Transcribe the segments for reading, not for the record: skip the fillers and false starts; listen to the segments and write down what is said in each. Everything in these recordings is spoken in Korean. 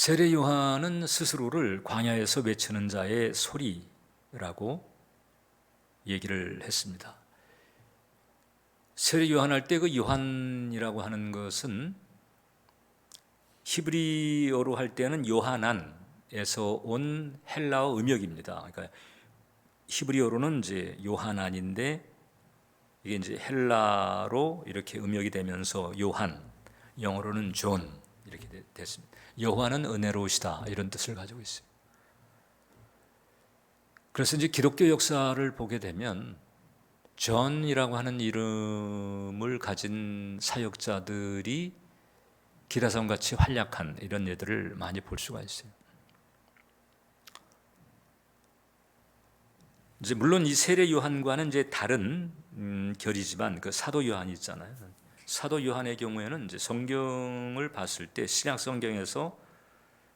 세례 요한은 스스로를 광야에서 외치는 자의 소리라고 얘기를 했습니다. 세례 요한 할 때 그 요한이라고 하는 것은 히브리어로 할 때는 요하난에서 온 헬라어 음역입니다. 그러니까 히브리어로는 이제 요하난인데 이게 이제 헬라로 이렇게 음역이 되면서 요한, 영어로는 존 이렇게 됐습니다. 여호와는 은혜로우시다 이런 뜻을 가지고 있어요. 그래서 이제 기독교 역사를 보게 되면 존이라고 하는 이름을 가진 사역자들이 기라성같이 활약한 이런 예들을 많이 볼 수가 있어요. 이제 물론 이 세례 요한과는 이제 다른 결이지만 그 사도 요한이 있잖아요. 사도 요한의 경우에는 이제 성경을 봤을 때 신약 성경에서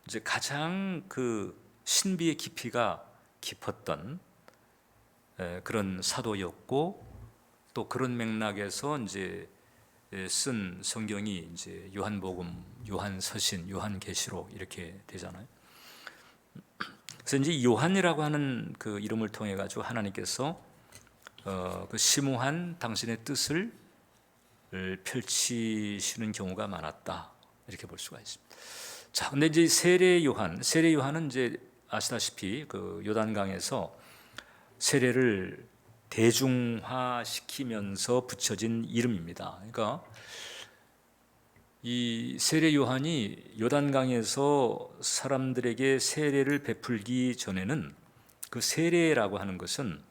이제 가장 그 신비의 깊이가 깊었던 그런 사도였고, 또 그런 맥락에서 이제 쓴 성경이 이제 요한복음, 요한서신, 요한계시록 이렇게 되잖아요. 그래서 이제 요한이라고 하는 그 이름을 통해 가지고 하나님께서 그 심오한 당신의 뜻을 펼치시는 경우가 많았다 이렇게 볼 수가 있습니다. 자, 근데 이제 세례 요한은 이제 아시다시피 그 요단강에서 세례를 대중화시키면서 붙여진 이름입니다. 그러니까 이 세례 요한이 요단강에서 사람들에게 세례를 베풀기 전에는 그 세례라고 하는 것은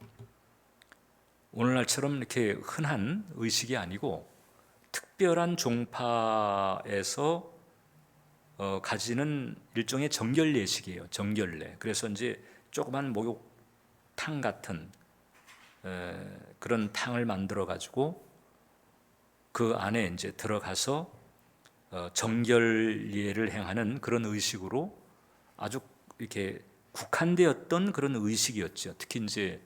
오늘날처럼 이렇게 흔한 의식이 아니고 특별한 종파에서 가지는 일종의 정결 예식이에요. 정결례. 그래서 이제 조그만 목욕탕 같은 그런 탕을 만들어 가지고 그 안에 이제 들어가서 정결례를 행하는 그런 의식으로 아주 이렇게 국한되었던 그런 의식이었죠. 특히 이제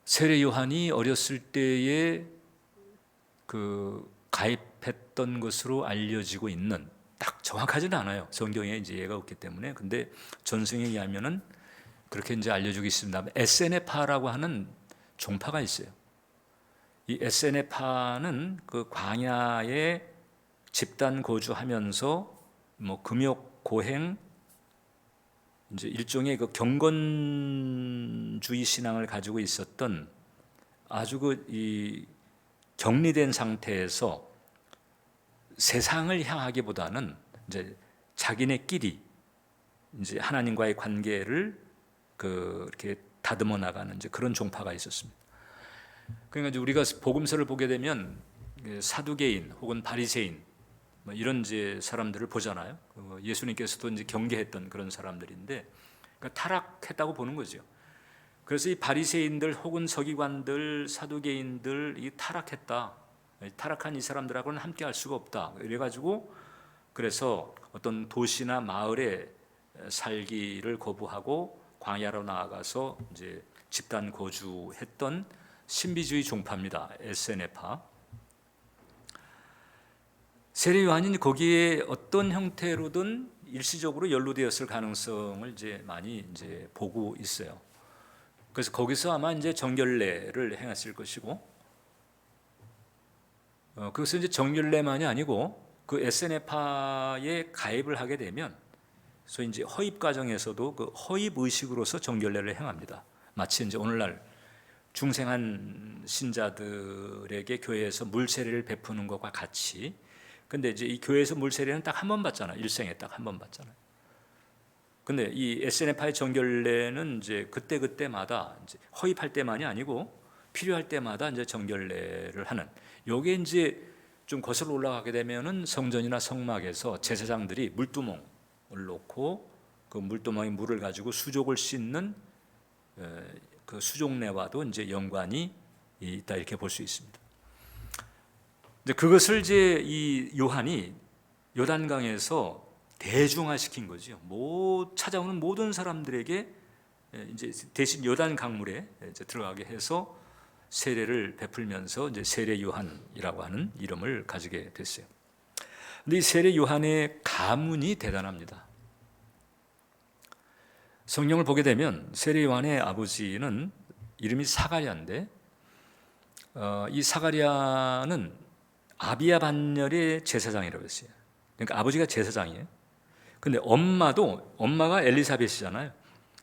세례 요한이 어렸을 때에 그 가입했던 것으로 알려지고 있는, 딱 정확하지는 않아요. 성경에 이제 예가 없기 때문에. 근데 전승에 의하면은 그렇게 이제 알려주고 있습니다. 에세네파라고 하는 종파가 있어요. 이 에세네파는 그 광야에 집단 거주하면서 뭐 금욕 고행, 이제 일종의 그 경건주의 신앙을 가지고 있었던 아주 이 격리된 상태에서 세상을 향하기보다는 이제 자기네끼리 이제 하나님과의 관계를 이렇게 다듬어 나가는 이제 그런 종파가 있었습니다. 그러니까 이제 우리가 복음서를 보게 되면 사두개인 혹은 바리새인 뭐 이런 이제 사람들을 보잖아요. 예수님께서도 이제 경계했던 그런 사람들인데, 그러니까 타락했다고 보는 거죠. 그래서 이 바리새인들 혹은 서기관들, 사두개인들 이 타락했다. 타락한 이 사람들하고는 함께할 수가 없다. 이래가지고 그래서 어떤 도시나 마을에 살기를 거부하고 광야로 나아가서 이제 집단 거주했던 신비주의 종파입니다. 에세네파. 세례 요한이 거기에 어떤 형태로든 일시적으로 연루되었을 가능성을 이제 많이 이제 보고 있어요. 그래서 거기서 아마 이제 정결례를 행했을 것이고, 그것은 이제 정결례만이 아니고 그 에세네파에 가입을 하게 되면 소위 이제 허입 과정에서도 그 허입 의식으로서 정결례를 행합니다. 마치 이제 오늘날 중생한 신자들에게 교회에서 물세례를 베푸는 것과 같이. 근데 이제 이 교회에서 물세례는 딱 한 번 받잖아요. 일생에 딱 한 번 받잖아요. 근데 이 에세네파의 정결례는 이제 그때마다 이제 허입할 때만이 아니고 필요할 때마다 이제 정결례를 하는. 요게 이제 좀 거슬러 올라가게 되면은 성전이나 성막에서 제사장들이 물두멍을 놓고 그 물두멍에 물을 가지고 수족을 씻는 그 수족례와도 이제 연관이 있다 이렇게 볼 수 있습니다. 이제 그것을 이제 이 요한이 요단강에서 대중화시킨 거죠. 찾아오는 모든 사람들에게 이제 대신 요단 강물에 이제 들어가게 해서 세례를 베풀면서 이제 세례 요한이라고 하는 이름을 가지게 됐어요. 근데 이 세례 요한의 가문이 대단합니다. 성경을 보게 되면 세례 요한의 아버지는 이름이 사가랴인데 이 사가랴는 아비야 반열의 제사장이라고 했어요. 그러니까 아버지가 제사장이에요. 근데 엄마가 엘리사벳이잖아요.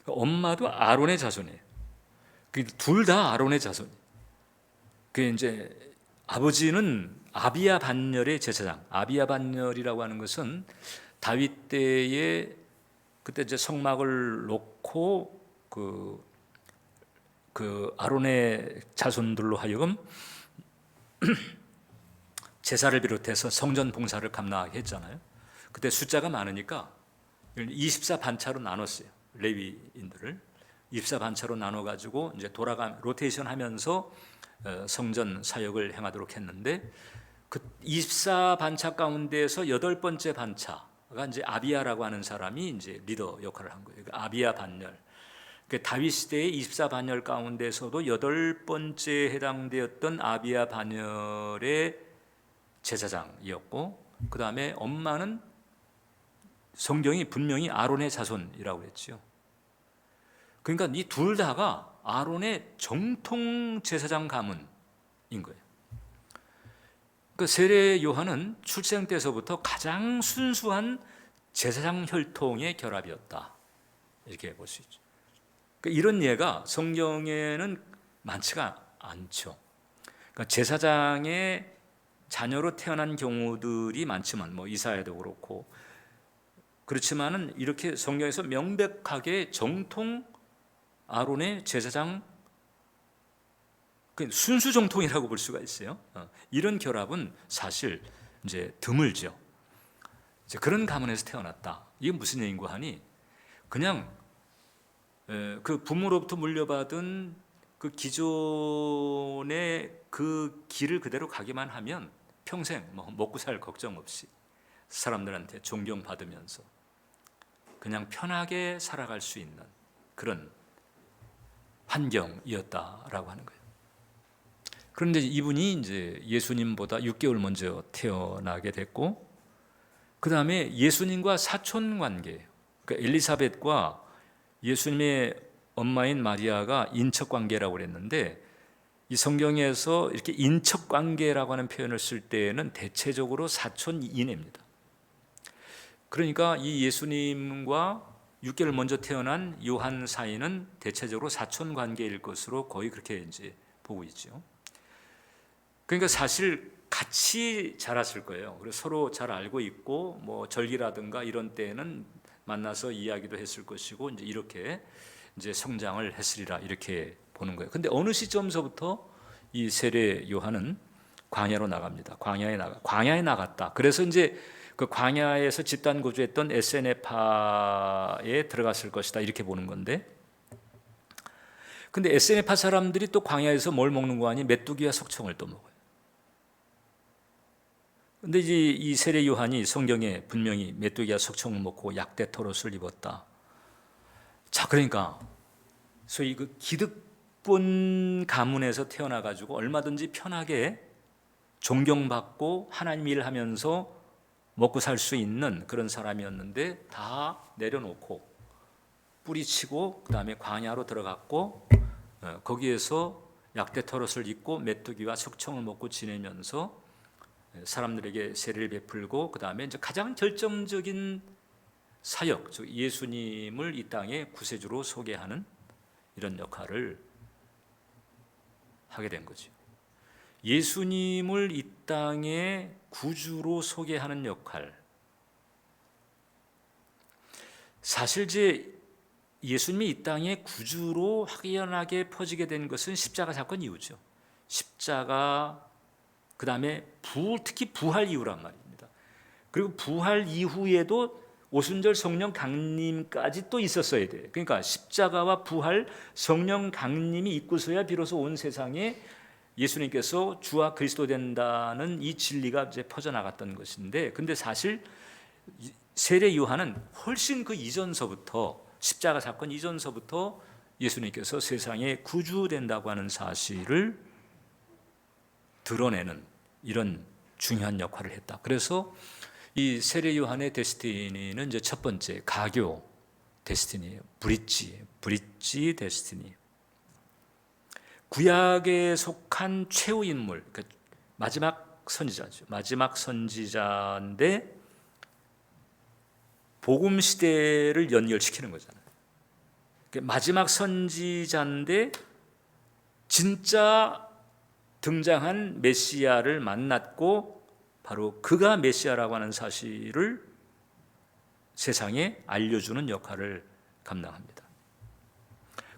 엄마도 아론의 자손이에요. 둘 다 아론의 자손. 그 이제 아버지는 아비야 반열의 제사장. 아비야 반열이라고 하는 것은 다윗 때에 그때 이제 성막을 놓고 그 아론의 자손들로 하여금 제사를 비롯해서 성전 봉사를 감당하게 했잖아요. 그때 숫자가 많으니까 24반차로 나눴어요. 레위인들을 24반차로 나눠 가지고 이제 로테이션 하면서 성전 사역을 행하도록 했는데 그 24반차 가운데에서 8번째 반차가 이제 아비야라고 하는 사람이 이제 리더 역할을 한 거예요. 아비야 반열. 다윗 시대의 24반열 가운데서도 8번째 해당되었던 아비야 반열의 제사장이었고, 그 다음에 엄마는 성경이 분명히 아론의 자손이라고 했죠. 그러니까 이 둘 다가 아론의 정통 제사장 가문인 거예요. 그 세례 요한은 출생 때서부터 가장 순수한 제사장 혈통의 결합이었다, 이렇게 볼 수 있죠. 이런 예가 성경에는 많지가 않죠. 그러니까 제사장의 자녀로 태어난 경우들이 많지만 이사야도 그렇고 그렇지만은 이렇게 성경에서 명백하게 정통 아론의 제사장 순수 정통이라고 볼 수가 있어요. 이런 결합은 사실 이제 드물죠. 이제 그런 가문에서 태어났다. 이게 무슨 얘기인고 하니 그냥 그 부모로부터 물려받은 그 기존의 그 길을 그대로 가기만 하면 평생 먹고 살 걱정 없이 사람들한테 존경받으면서 그냥 편하게 살아갈 수 있는 그런 환경이었다라고 하는 거예요. 그런데 이분이 이제 예수님보다 6개월 먼저 태어나게 됐고, 그 다음에 예수님과 사촌 관계예요. 그러니까 엘리사벳과 예수님의 엄마인 마리아가 인척 관계라고 그랬는데, 이 성경에서 이렇게 인척 관계라고 하는 표현을 쓸 때에는 대체적으로 사촌 이내입니다. 그러니까 이 예수님과 6개월 먼저 태어난 요한 사이는 대체적으로 사촌 관계일 것으로 거의 그렇게 이제 보고 있죠. 그러니까 사실 같이 자랐을 거예요. 그래서 서로 잘 알고 있고 절기라든가 이런 때에는 만나서 이야기도 했을 것이고 이렇게 이제 성장을 했으리라 이렇게 보는 거예요. 근데 어느 시점서부터 이 세례 요한은 광야로 나갑니다. 광야에 나갔다. 그래서 이제 그 광야에서 집단 거주했던 에스에네파에 들어갔을 것이다 이렇게 보는 건데, 근데 에스에네파 사람들이 또 광야에서 뭘 먹는 거 아니 메뚜기와 석청을 또 먹어요. 근데 이제 이 세례 요한이 성경에 분명히 메뚜기와 석청을 먹고 약대 털옷을 입었다. 자, 그러니까 소위 그 기득권 가문에서 태어나 가지고 얼마든지 편하게 존경받고 하나님 일하면서 먹고 살 수 있는 그런 사람이었는데 다 내려놓고 뿌리치고 그 다음에 광야로 들어갔고 거기에서 약대 털옷을 입고 메뚜기와 석청을 먹고 지내면서 사람들에게 세례를 베풀고 그 다음에 이제 가장 결정적인 사역, 즉 예수님을 이 땅에 구세주로 소개하는 이런 역할을 하게 된 거죠. 예수님을 이 땅에 구주로 소개하는 역할. 사실 이제 예수님이 이 땅에 구주로 확연하게 퍼지게 된 것은 십자가 사건 이후죠. 십자가, 그 다음에 특히 부활 이후란 말입니다. 그리고 부활 이후에도 오순절 성령 강림까지 또 있었어야 돼요. 그러니까 십자가와 부활, 성령 강림이 있고서야 비로소 온 세상에 예수님께서 주와 그리스도 된다는 이 진리가 이제 퍼져나갔던 것인데, 근데 사실 세례 요한은 훨씬 그 이전서부터, 십자가 사건 이전서부터 예수님께서 세상에 구주된다고 하는 사실을 드러내는 이런 중요한 역할을 했다. 그래서 이 세례 요한의 데스티니는 이제 첫 번째 가교 데스티니예요. 브릿지 데스티니. 구약에 속한 최후 인물, 그러니까 마지막 선지자죠. 마지막 선지자인데 복음 시대를 연결시키는 거잖아요. 마지막 선지자인데 진짜 등장한 메시아를 만났고 바로 그가 메시아라고 하는 사실을 세상에 알려주는 역할을 감당합니다.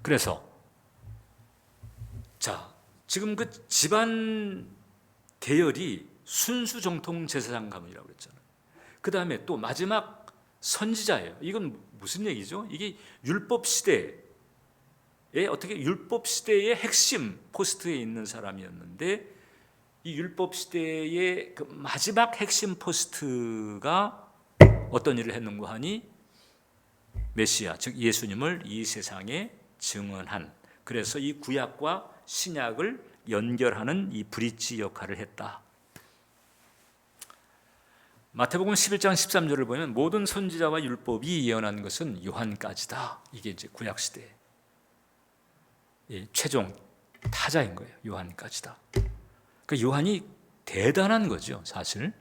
그래서 지금 그 집안 계열이 순수 정통 제사장 가문이라고 그랬잖아요. 그 다음에 또 마지막 선지자예요. 이건 무슨 얘기죠? 이게 율법 시대에 어떻게 율법 시대의 핵심 포스트에 있는 사람이었는데 이 율법 시대의 그 마지막 핵심 포스트가 어떤 일을 했는가 하니 메시아, 즉 예수님을 이 세상에 증언한, 그래서 이 구약과 신약을 연결하는 이 브릿지 역할을 했다. 마태복음 11장 13절을 보면 모든 선지자와 율법이 예언한 것은 요한까지다. 이게 이제 구약 시대 최종 타자인 거예요. 요한까지다. 그러니까 요한이 대단한 거죠, 사실.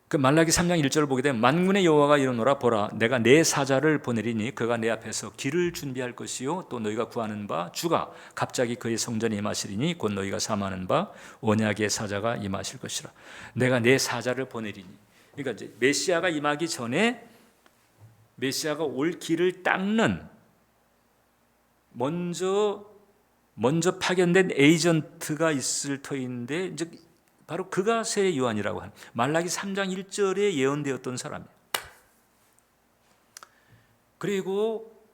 그 말라기 3장 1절을 보게 되면 만군의 여호와가 이르노라 보라 내가 내 사자를 보내리니 그가 내 앞에서 길을 준비할 것이요 또 너희가 구하는 바 주가 갑자기 그의 성전에 임하시리니 곧 너희가 사모하는 바 언약의 사자가 임하실 것이라. 내가 내 사자를 보내리니, 그러니까 이제 메시아가 임하기 전에 메시아가 올 길을 닦는 먼저 파견된 에이전트가 있을 터인데 이제 바로 그가 세례 요한이라고 하는 말라기 3장 1절에 예언되었던 사람이에요. 그리고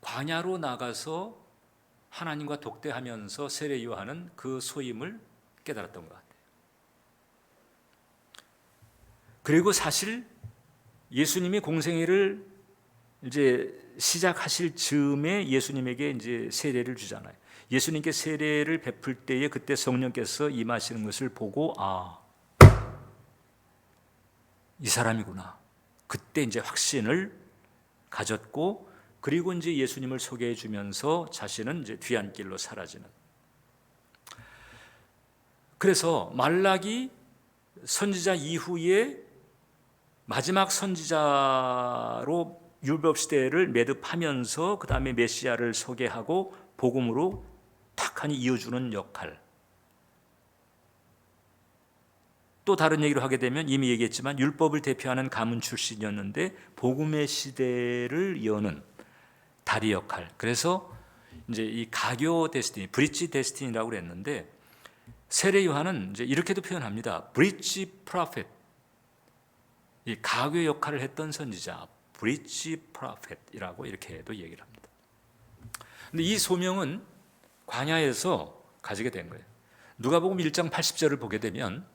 광야로 나가서 하나님과 독대하면서 세례 요한은 그 소임을 깨달았던 것 같아요. 그리고 사실 예수님이 공생애를 이제 시작하실 즈음에 예수님에게 이제 세례를 주잖아요. 예수님께 세례를 베풀 때에 그때 성령께서 임하시는 것을 보고 이 사람이구나. 그때 이제 확신을 가졌고, 그리고 이제 예수님을 소개해 주면서 자신은 이제 뒤안길로 사라지는. 그래서 말라기 선지자 이후에 마지막 선지자로 율법 시대를 매듭하면서 그 다음에 메시아를 소개하고 복음으로 탁하니 이어주는 역할. 또 다른 얘기를 하게 되면 이미 얘기했지만 율법을 대표하는 가문 출신이었는데 복음의 시대를 여는 다리 역할. 그래서 이제 이 가교 데스티니, 브릿지 데스티니라고 그랬는데 세례 요한은 이제 이렇게도 표현합니다. 브릿지 프로페트. 이 가교 역할을 했던 선지자, 브릿지 프로페트이라고 이렇게도 얘기를 합니다. 근데 이 소명은 광야에서 가지게 된 거예요. 누가복음 1장 80절을 보게 되면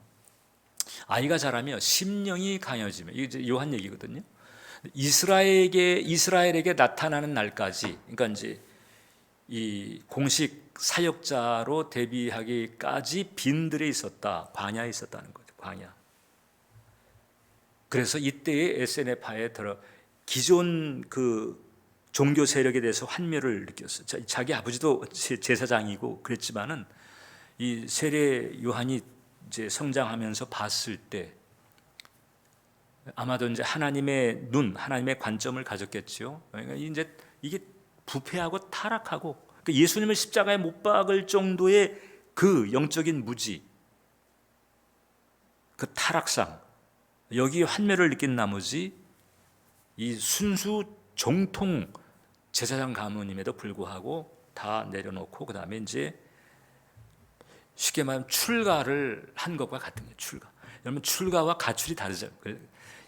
아이가 자라며 심령이 강해지며, 이게 요한 얘기거든요. 이스라엘에게 나타나는 날까지, 그러니까 이제 이 공식 사역자로 데뷔하기까지 빈들에 있었다, 광야에 있었다는 거죠. 광야. 그래서 이때의 SNF파에 들어 기존 그 종교 세력에 대해서 환멸을 느꼈어요. 자기 아버지도 제사장이고 그랬지만은 이 세례 요한이 이제 성장하면서 봤을 때 아마도 이제 하나님의 눈, 하나님의 관점을 가졌겠죠. 그러니까 이제 이게 부패하고 타락하고 그러니까 예수님을 십자가에 못 박을 정도의 그 영적인 무지, 그 타락상, 여기에 환멸을 느낀 나머지 이 순수 정통 제사장 가문임에도 불구하고 다 내려놓고 그 다음에 이제 쉽게 말하면 출가를 한 것과 같은 거예요. 출가. 여러분 출가와 가출이 다르죠.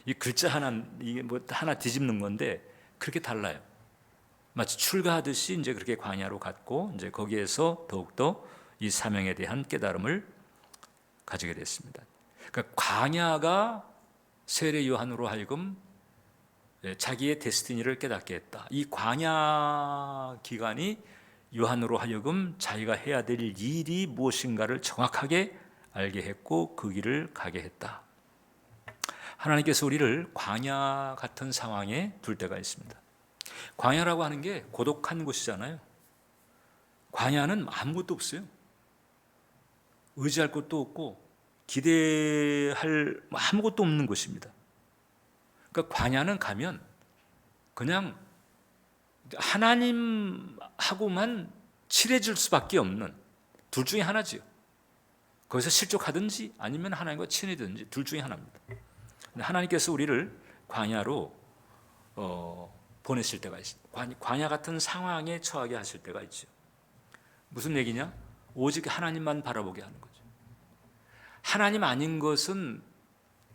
이 글자 하나 이게 뭐 하나 뒤집는 건데 그렇게 달라요. 마치 출가하듯이 이제 그렇게 광야로 갔고 이제 거기에서 더욱더 이 사명에 대한 깨달음을 가지게 됐습니다. 그러니까 광야가 세례 요한으로 하여금 자기의 데스티니를 깨닫게 했다. 이 광야 기간이 요한으로 하여금 자기가 해야 될 일이 무엇인가를 정확하게 알게 했고 그 길을 가게 했다. 하나님께서 우리를 광야 같은 상황에 둘 때가 있습니다. 광야라고 하는 게 고독한 곳이잖아요. 광야는 아무것도 없어요. 의지할 것도 없고 기대할 아무것도 없는 곳입니다. 그러니까 광야는 가면 그냥 하나님하고만 친해질 수밖에 없는 둘 중에 하나지요. 거기서 실족하든지 아니면 하나님과 친해지든지 둘 중에 하나입니다. 근데 하나님께서 우리를 광야로 보내실 때가 있습니다. 광야 같은 상황에 처하게 하실 때가 있죠. 무슨 얘기냐? 오직 하나님만 바라보게 하는 거죠. 하나님 아닌 것은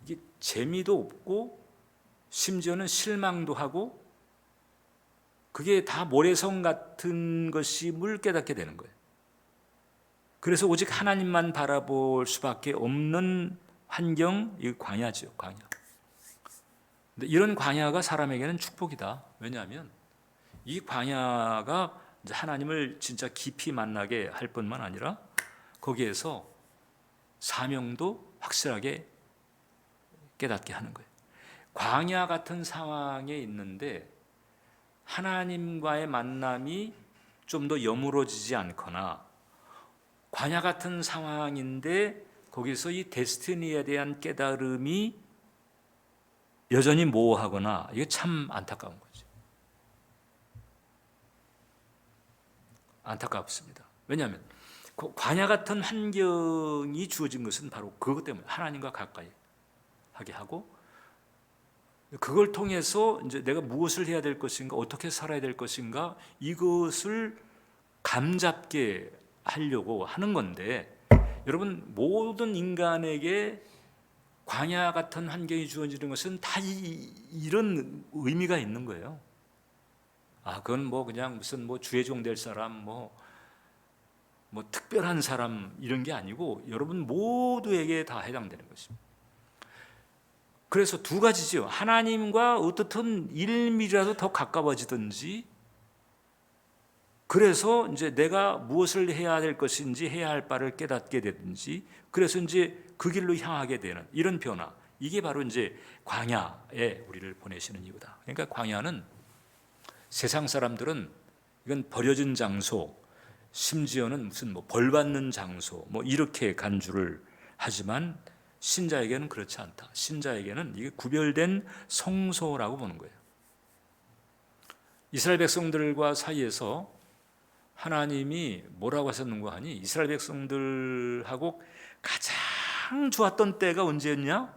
이게 재미도 없고 심지어는 실망도 하고 그게 다 모래성 같은 것임을 깨닫게 되는 거예요. 그래서 오직 하나님만 바라볼 수밖에 없는 환경, 이 광야죠, 광야. 근데 이런 광야가 사람에게는 축복이다. 왜냐하면 이 광야가 이제 하나님을 진짜 깊이 만나게 할 뿐만 아니라 거기에서 사명도 확실하게 깨닫게 하는 거예요. 광야 같은 상황에 있는데 하나님과의 만남이 좀 더 여물어지지 않거나 광야 같은 상황인데 거기서 이 데스티니에 대한 깨달음이 여전히 모호하거나 이게 참 안타까운 거죠. 안타깝습니다. 왜냐하면 광야 같은 환경이 주어진 것은 바로 그것 때문에 하나님과 가까이 하게 하고 그걸 통해서 이제 내가 무엇을 해야 될 것인가, 어떻게 살아야 될 것인가 이것을 감잡게 하려고 하는 건데 여러분 모든 인간에게 광야 같은 환경이 주어지는 것은 다 이런 의미가 있는 거예요. 그건 뭐 그냥 무슨 뭐 주의 종 될 사람 뭐 특별한 사람 이런 게 아니고 여러분 모두에게 다 해당되는 것입니다. 그래서 두 가지죠. 하나님과 어떻든 1mm라도 더 가까워지든지 그래서 이제 내가 무엇을 해야 될 것인지 해야 할 바를 깨닫게 되든지 그래서 이제 그 길로 향하게 되는 이런 변화 이게 바로 이제 광야에 우리를 보내시는 이유다. 그러니까 광야는 세상 사람들은 이건 버려진 장소 심지어는 무슨 뭐 벌 받는 장소 뭐 이렇게 간주를 하지만 신자에게는 그렇지 않다. 신자에게는 이게 구별된 성소라고 보는 거예요. 이스라엘 백성들과 사이에서 하나님이 뭐라고 하셨는가 하니 이스라엘 백성들하고 가장 좋았던 때가 언제였냐?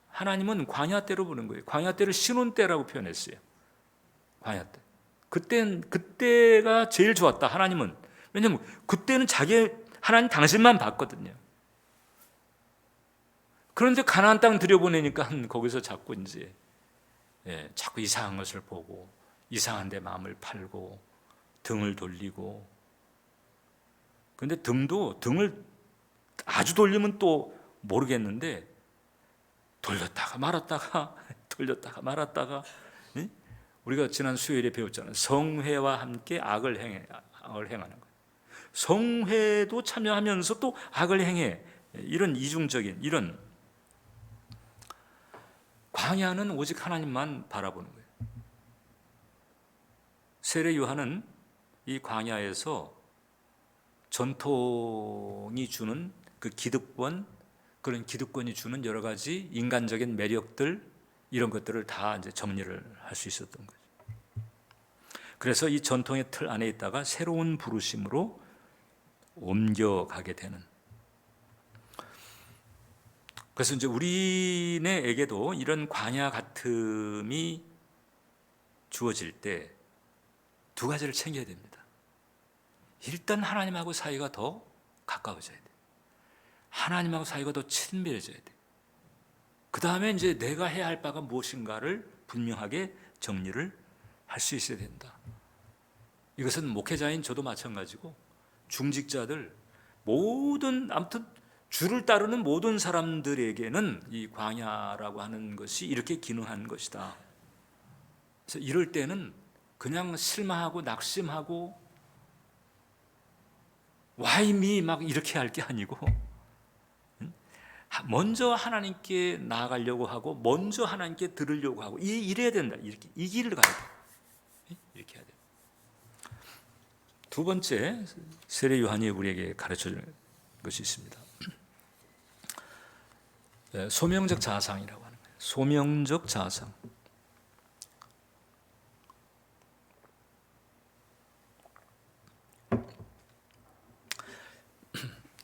하나님은 광야 때로 보는 거예요. 광야 때를 신혼 때라고 표현했어요. 광야 때. 그때가 제일 좋았다. 하나님은. 왜냐하면 그때는 하나님 당신만 봤거든요. 그런데 가나안 땅 들여보내니까 거기서 자꾸 이제 자꾸 이상한 것을 보고 이상한 데 마음을 팔고 등을 돌리고 그런데 등을 아주 돌리면 또 모르겠는데 돌렸다가 말았다가 돌렸다가 말았다가 우리가 지난 수요일에 배웠잖아요. 성회와 함께 악을 행하는 거예요. 성회도 참여하면서 또 악을 행해 이런 이중적인 이런 광야는 오직 하나님만 바라보는 거예요. 세례 요한은 이 광야에서 전통이 주는 그 기득권, 그런 기득권이 주는 여러 가지 인간적인 매력들 이런 것들을 다 이제 정리를 할 수 있었던 거죠. 그래서 이 전통의 틀 안에 있다가 새로운 부르심으로 옮겨가게 되는. 그래서 이제 우리네에게도 이런 광야 같음이 주어질 때 두 가지를 챙겨야 됩니다. 일단 하나님하고 사이가 더 가까워져야 돼. 하나님하고 사이가 더 친밀해져야 돼. 그 다음에 이제 내가 해야 할 바가 무엇인가를 분명하게 정리를 할 수 있어야 된다. 이것은 목회자인 저도 마찬가지고 중직자들 아무튼 주를 따르는 모든 사람들에게는 이 광야라고 하는 것이 이렇게 기능한 것이다. 그래서 이럴 때는 그냥 실망하고 낙심하고 why me 막 이렇게 할 게 아니고 먼저 하나님께 나아가려고 하고 먼저 하나님께 들으려고 하고 이래야 된다. 이렇게 이 길을 가야 돼. 이렇게 해야 돼. 두 번째 세례 요한이 우리에게 가르쳐 주는 것이 있습니다. 소명적 자상이라고 하는 거예요. 소명적 자상.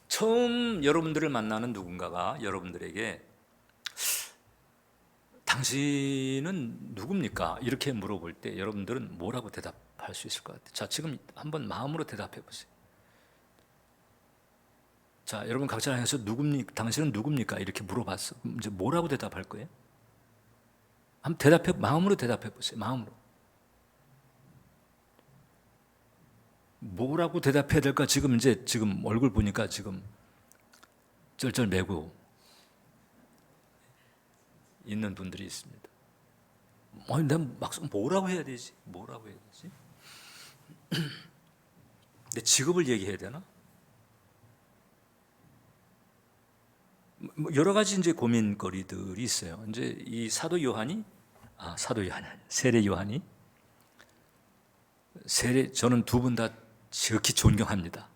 처음 여러분들을 만나는 누군가가 여러분들에게 당신은 누굽니까? 이렇게 물어볼 때 여러분들은 뭐라고 대답할 수 있을 것 같아요? 자, 지금 한번 마음으로 대답해 보세요. 자, 여러분 각자 향해서 당신은 누굽니까? 이렇게 물어봤어. 이제 뭐라고 대답할 거예요? 한번 마음으로 대답해 보세요. 마음으로. 뭐라고 대답해야 될까? 지금 얼굴 보니까 지금 쩔쩔매고 있는 분들이 있습니다. 내가 막상 뭐라고 해야 되지? 내 직업을 얘기해야 되나? 여러 가지 이제 고민거리들이 있어요. 이제 이 세례 요한이 저는 두 분 다 지극히 존경합니다.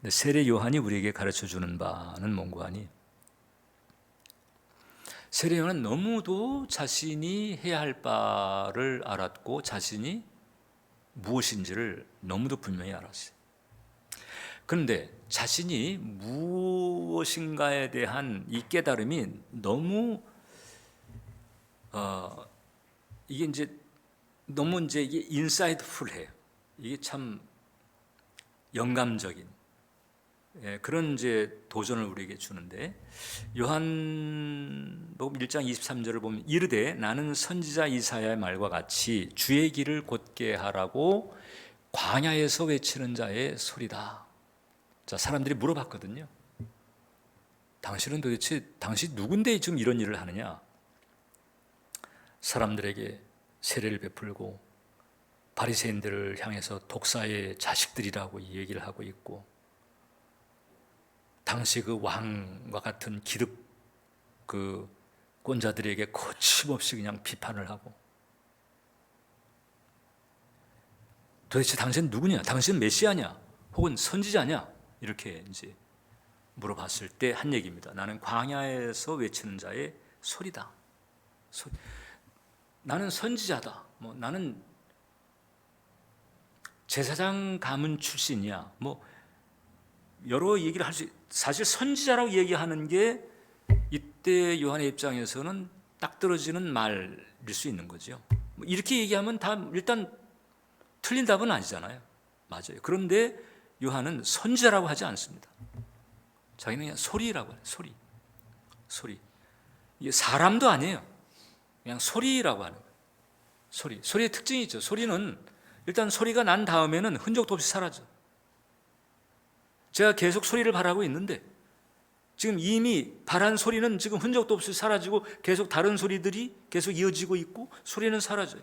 세례 요한이 우리에게 가르쳐 주는 바는 뭔가 하니 세례 요한은 너무도 자신이 해야 할 바를 알았고 자신이 무엇인지를 너무도 분명히 알았어요. 그런데 자신이 무엇인가에 대한 이 깨달음이 너무 이게 인사이드풀해요. 이게 참 영감적인 그런 이제 도전을 우리에게 주는데 요한복음 1장 23절을 보면 이르되 나는 선지자 이사야의 말과 같이 주의 길을 곧게 하라고 광야에서 외치는 자의 소리다. 자, 사람들이 물어봤거든요. 당신은 도대체 당신 누군데 지금 이런 일을 하느냐? 사람들에게 세례를 베풀고 바리새인들을 향해서 독사의 자식들이라고 얘기를 하고 있고 당시 그 왕과 같은 기득권자들에게 거침없이 그냥 비판을 하고 도대체 당신은 누구냐? 당신은 메시아냐? 혹은 선지자냐? 이렇게 이제 물어봤을 때 한 얘기입니다. 나는 광야에서 외치는 자의 소리다. 나는 선지자다. 나는 제사장 가문 출신이야. 여러 얘기를 할 수. 사실 선지자라고 얘기하는 게 이때 요한의 입장에서는 딱 떨어지는 말일 수 있는 거죠. 이렇게 얘기하면 다 일단 틀린 답은 아니잖아요. 맞아요. 그런데 요한은 선지자라고 하지 않습니다. 자기는 그냥 소리라고 해요. 소리. 이게 사람도 아니에요. 그냥 소리라고 하는 거예요. 소리의 특징이 있죠. 소리는 일단 소리가 난 다음에는 흔적도 없이 사라져. 제가 계속 소리를 발하고 있는데 지금 이미 발한 소리는 지금 흔적도 없이 사라지고 계속 다른 소리들이 계속 이어지고 있고 소리는 사라져요.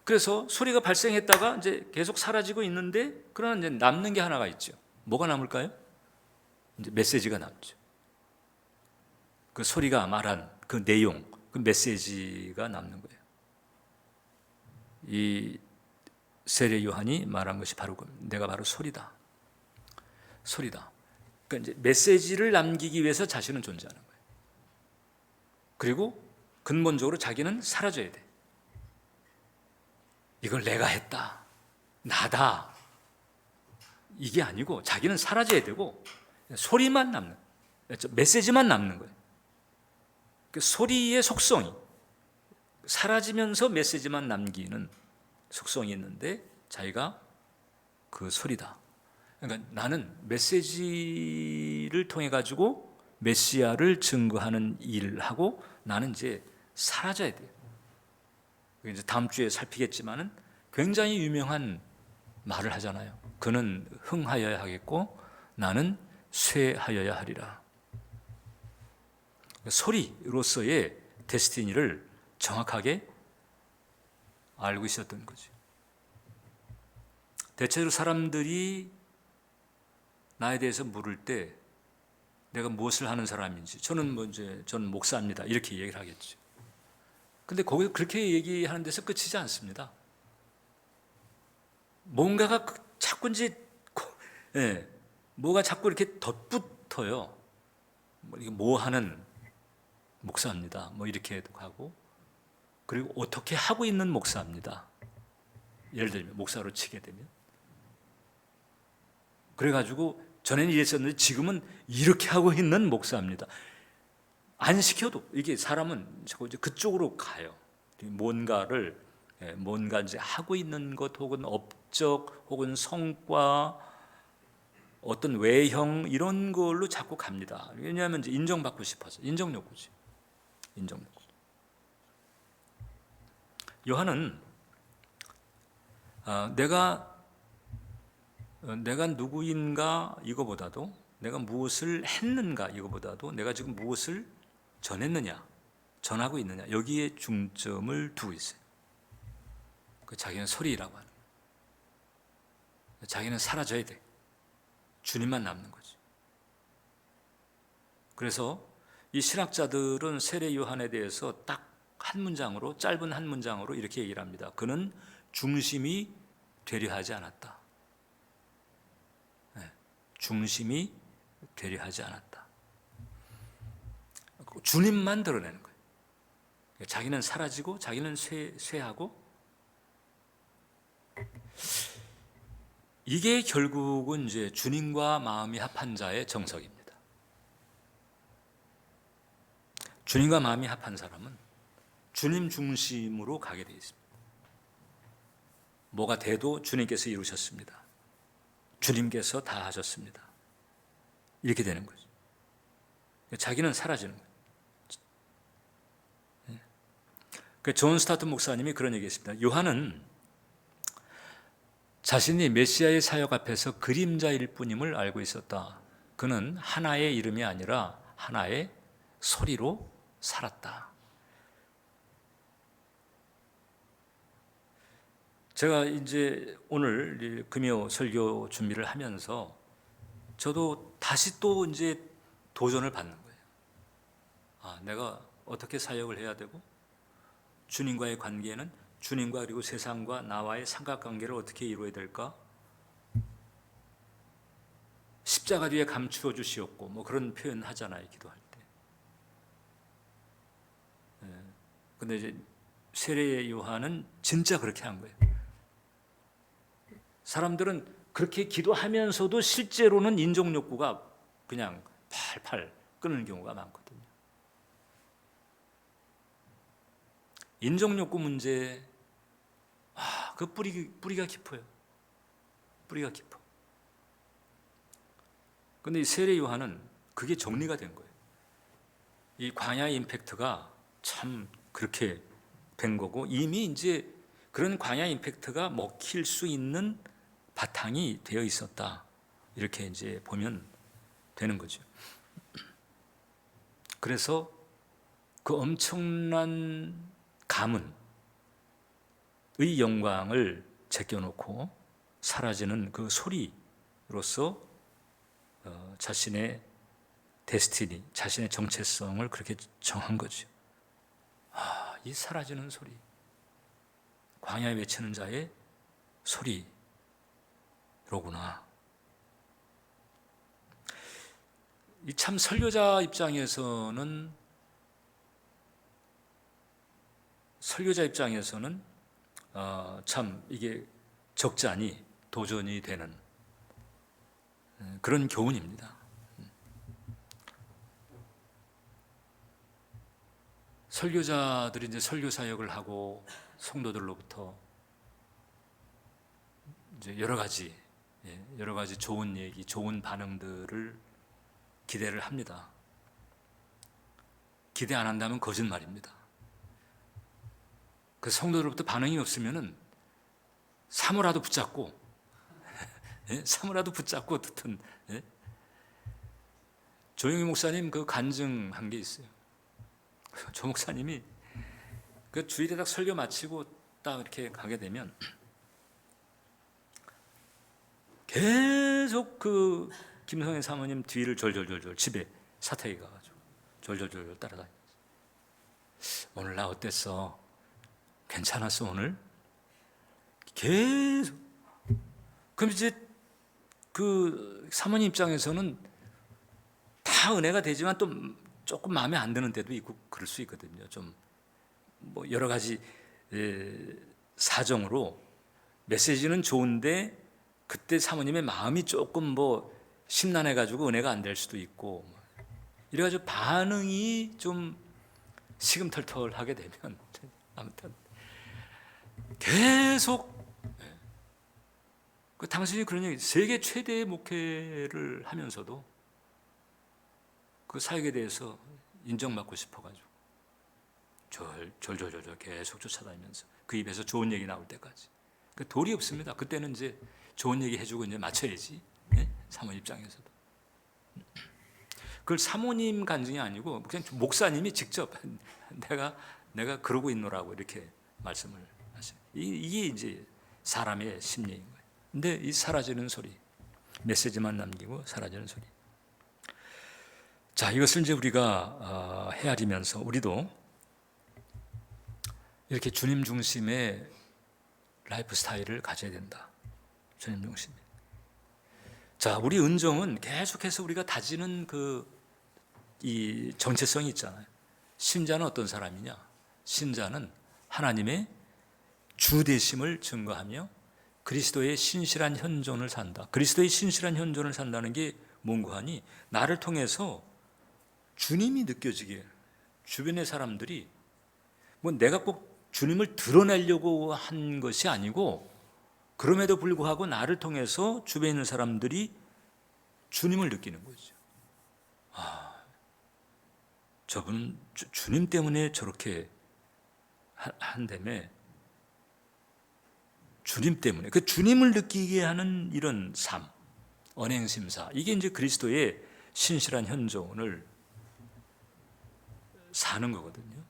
그래서 소리가 발생했다가 이제 계속 사라지고 있는데 그러나 이제 남는 게 하나가 있죠. 뭐가 남을까요? 이제 메시지가 남죠. 그 소리가 말한 그 내용, 그 메시지가 남는 거예요. 이 세례 요한이 말한 것이 바로 내가 바로 소리다. 그러니까 이제 메시지를 남기기 위해서 자신은 존재하는 거예요. 그리고 근본적으로 자기는 사라져야 돼. 이걸 내가 했다, 나다, 이게 아니고 자기는 사라져야 되고 소리만 남는, 메시지만 남는 거예요. 그 소리의 속성이 사라지면서 메시지만 남기는 속성이 있는데 자기가 그 소리다. 그러니까 나는 메시지를 통해 가지고 메시아를 증거하는 일을 하고 나는 이제 사라져야 돼요. 이제 다음 주에 살피겠지만은 굉장히 유명한 말을 하잖아요. 그는 흥하여야 하겠고 나는 쇠하여야 하리라. 소리로서의 데스티니를 정확하게 알고 있었던 거죠. 대체로 사람들이 나에 대해서 물을 때 내가 무엇을 하는 사람인지, 저는 저는 목사입니다, 이렇게 얘기를 하겠죠. 근데 거기서 그렇게 얘기하는 데서 끝이지 않습니다. 뭔가가 자꾸 이제 뭐가 자꾸 이렇게 덧붙어요. 뭐 하는 목사입니다, 뭐 이렇게 하고, 그리고 어떻게 하고 있는 목사입니다. 예를 들면 목사로 치게 되면, 그래가지고 전에는 이랬었는데 지금은 이렇게 하고 있는 목사입니다. 안 시켜도 이게 사람은 자꾸 이제 그쪽으로 가요. 뭔가 이제 하고 있는 것, 혹은 업적, 혹은 성과, 어떤 외형, 이런 걸로 자꾸 갑니다. 왜냐하면 이제 인정받고 싶어서, 인정 욕구지. 인정 욕구. 요한은 내가 누구인가 이거보다도, 내가 무엇을 했는가 이거보다도, 내가 지금 무엇을 전했느냐, 전하고 있느냐, 여기에 중점을 두고 있어요. 자기는 소리라고 하는 거예요. 자기는 사라져야 돼. 주님만 남는 거지. 그래서 이 신학자들은 세례 요한에 대해서 딱 한 문장으로, 짧은 한 문장으로 이렇게 얘기를 합니다. 그는 중심이 되려 하지 않았다. 중심이 되려 하지 않았다. 주님만 드러내는 거예요. 자기는 사라지고, 자기는 쇠하고, 이게 결국은 이제 주님과 마음이 합한 자의 정석입니다. 주님과 마음이 합한 사람은 주님 중심으로 가게 되어 있습니다. 뭐가 돼도 주님께서 이루셨습니다. 주님께서 다 하셨습니다. 이렇게 되는 거죠. 자기는 사라지는 거예요. 존 스타트 목사님이 그런 얘기했습니다. 요한은 자신이 메시아의 사역 앞에서 그림자일 뿐임을 알고 있었다. 그는 하나의 이름이 아니라 하나의 소리로 살았다. 제가 이제 오늘 금요 설교 준비를 하면서 저도 다시 또 이제 도전을 받는 거예요. 내가 어떻게 사역을 해야 되고, 주님과의 관계는, 주님과 그리고 세상과 나와의 삼각관계를 어떻게 이루어야 될까? 십자가 뒤에 감추어 주시옵고, 뭐 그런 표현 하잖아요, 기도할 때. 근데 이제 세례 요한은 진짜 그렇게 한 거예요. 사람들은 그렇게 기도하면서도 실제로는 인정 욕구가 그냥 팔팔 끄는 경우가 많거든요. 인정 욕구 문제, 그 뿌리가 깊어요. 뿌리가 깊어. 근데 이 세례 요한은 그게 정리가 된 거예요. 이 광야의 임팩트가 참 그렇게 된 거고, 이미 이제 그런 광야 임팩트가 먹힐 수 있는 바탕이 되어 있었다. 이렇게 이제 보면 되는 거죠. 그래서 그 엄청난 가문의 영광을 제껴놓고 사라지는 그 소리로서 자신의 데스티니, 자신의 정체성을 그렇게 정한 거죠. 이 사라지는 소리, 광야에 외치는 자의 소리로구나. 이 참 설교자 입장에서는 참 이게 적잖이 도전이 되는 그런 교훈입니다. 설교자들이 이제 설교 사역을 하고 성도들로부터 이제 여러 가지 좋은 얘기, 좋은 반응들을 기대를 합니다. 기대 안 한다면 거짓말입니다. 그 성도들로부터 반응이 없으면은 사모라도 붙잡고 어떻든 조영희 목사님 그 간증한 게 있어요. 조 목사님이 그 주일에 딱 설교 마치고 딱 이렇게 가게 되면 계속 그 김성애 사모님 뒤를 절절절절 집에 사택에 가가지고 졸졸졸 따라다니면서 오늘 나 어땠어? 괜찮았어 오늘? 계속. 그럼 이제 그 사모님 입장에서는 다 은혜가 되지만 또 조금 마음에 안 드는 때도 있고 그럴 수 있거든요. 좀 뭐 여러 가지 사정으로 메시지는 좋은데 그때 사모님의 마음이 조금 뭐 심란해 가지고 은혜가 안 될 수도 있고, 이래 가지고 반응이 좀 시금털털하게 되면 아무튼 계속 그 당신이 그런 얘기, 세계 최대의 목회를 하면서도 그 사역에 대해서 인정받고 싶어가지고 졸졸졸졸 계속 쫓아다니면서 그 입에서 좋은 얘기 나올 때까지. 그 도리 없습니다. 그때는 이제 좋은 얘기 해주고 이제 맞춰야지. 네? 사모님 입장에서도. 그걸 사모님 간증이 아니고 그냥 목사님이 직접 내가 그러고 있노라고 이렇게 말씀을 하셔요. 이게 이제 사람의 심리인 거예요. 근데 이 사라지는 소리, 메시지만 남기고 사라지는 소리. 자, 이것을 이제 우리가 헤아리면서 우리도 이렇게 주님 중심의 라이프 스타일을 가져야 된다. 주님 중심. 자, 우리 은정은 계속해서 우리가 다지는 이 정체성이 있잖아요. 신자는 어떤 사람이냐? 신자는 하나님의 주되심을 증거하며 그리스도의 신실한 현존을 산다. 그리스도의 신실한 현존을 산다는 게 뭔가 하니 나를 통해서 주님이 느껴지게, 주변의 사람들이 뭐 내가 꼭 주님을 드러내려고 한 것이 아니고 그럼에도 불구하고 나를 통해서 주변에 있는 사람들이 주님을 느끼는 거죠. 아, 저분은 주님 때문에 저렇게 한다며. 주님 때문에, 그 주님을 느끼게 하는 이런 삶, 언행심사, 이게 이제 그리스도의 신실한 현존을 사는 거거든요.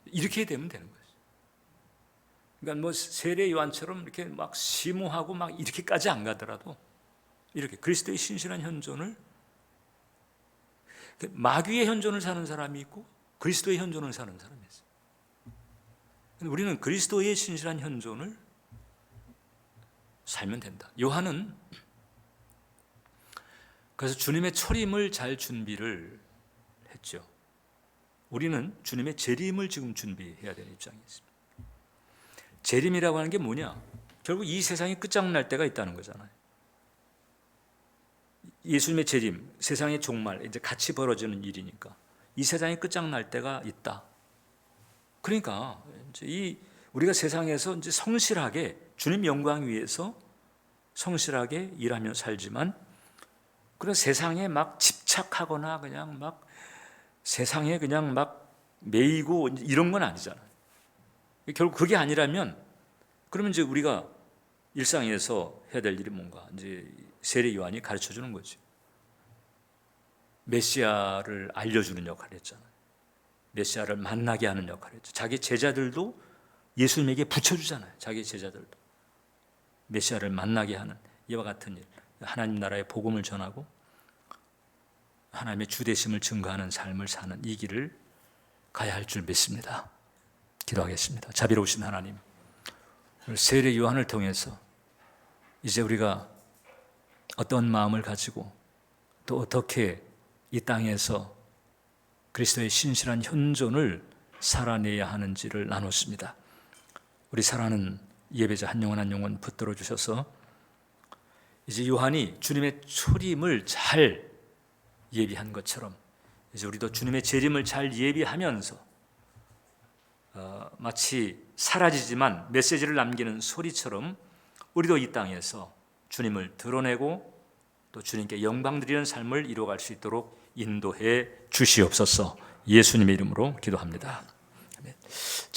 이렇게 되면 되는 거죠. 그러니까 뭐 세례 요한처럼 이렇게 막 심오하고 막 이렇게까지 안 가더라도 이렇게 그리스도의 신실한 현존을, 마귀의 현존을 사는 사람이 있고 그리스도의 현존을 사는 사람이 있어요. 우리는 그리스도의 신실한 현존을 살면 된다. 요한은 그래서 주님의 초림을 잘 준비를 했죠. 우리는 주님의 재림을 지금 준비해야 되는 입장이 있습니다. 재림이라고 하는 게 뭐냐? 결국 이 세상이 끝장날 때가 있다는 거잖아요. 예수님의 재림, 세상의 종말, 이제 같이 벌어지는 일이니까 이 세상이 끝장날 때가 있다. 그러니까 이제 우리가 세상에서 이제 성실하게 주님 영광 위해서 성실하게 일하며 살지만 그런 세상에 막 집착하거나 그냥 막 세상에 그냥 막 매이고 이런 건 아니잖아요. 결국 그게 아니라면 그러면 이제 우리가 일상에서 해야 될 일이 뭔가, 이제 세례 요한이 가르쳐 주는 거지. 메시아를 알려주는 역할을 했잖아요. 메시아를 만나게 하는 역할을 했죠. 자기 제자들도 예수님에게 붙여주잖아요. 자기 제자들도 메시아를 만나게 하는 이와 같은 일, 하나님 나라의 복음을 전하고 하나님의 주되심을 증거하는 삶을 사는 이 길을 가야 할 줄 믿습니다. 기도하겠습니다. 자비로우신 하나님, 세례 요한을 통해서 이제 우리가 어떤 마음을 가지고 또 어떻게 이 땅에서 그리스도의 신실한 현존을 살아내야 하는지를 나눴습니다. 우리 사랑하는 예배자 한 영혼 한 영혼 붙들어 주셔서 이제 요한이 주님의 초림을 잘 예비한 것처럼 이제 우리도 주님의 재림을 잘 예비하면서 마치 사라지지만 메시지를 남기는 소리처럼 우리도 이 땅에서 주님을 드러내고 또 주님께 영광 드리는 삶을 이루어갈 수 있도록 인도해 주시옵소서. 예수님의 이름으로 기도합니다. 아멘.